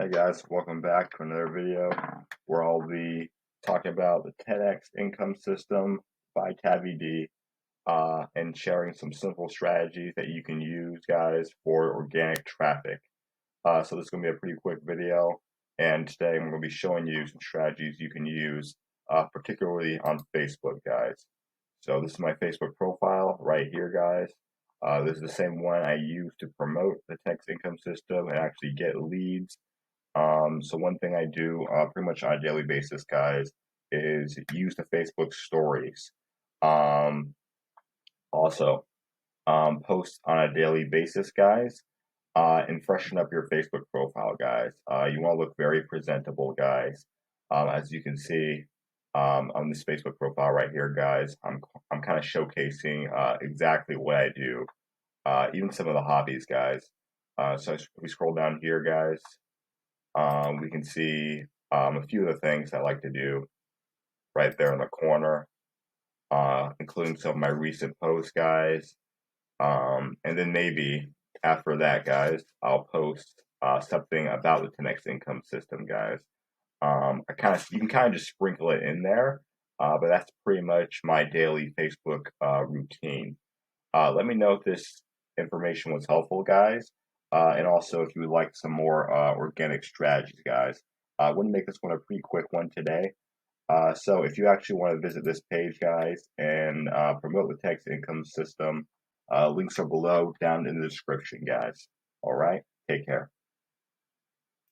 Hey guys, welcome back to another video where I'll be talking about the 10x income system by Tavi D, and sharing some simple strategies that you can use, guys, for organic traffic. So this is going to be a pretty quick video, and today I'm going to be showing you some strategies you can use, particularly on Facebook, guys. So this is my Facebook profile right here, guys. This is the same one I use to promote the 10x income system and actually get leads. So one thing I do pretty much on a daily basis, guys, is use the Facebook stories. Um, also, post on a daily basis, guys, and freshen up your Facebook profile, guys. You want to look very presentable, guys. As you can see on this Facebook profile right here, guys, I'm kind of showcasing exactly what I do, even some of the hobbies, guys. So if we scroll down here, guys, we can see a few of the things I like to do right there in the corner, including some of my recent posts, guys. And then maybe after that, guys, I'll post something about the 10x income system, guys. You can kind of just sprinkle it in there, but that's pretty much my daily Facebook routine. Let me know if this information was helpful, guys. And also if you would like some more organic strategies, guys. I want to make this one a pretty quick one today. So if you actually want to visit this page, guys, and promote the 10x income system, links are below down in the description, guys. All right, take care.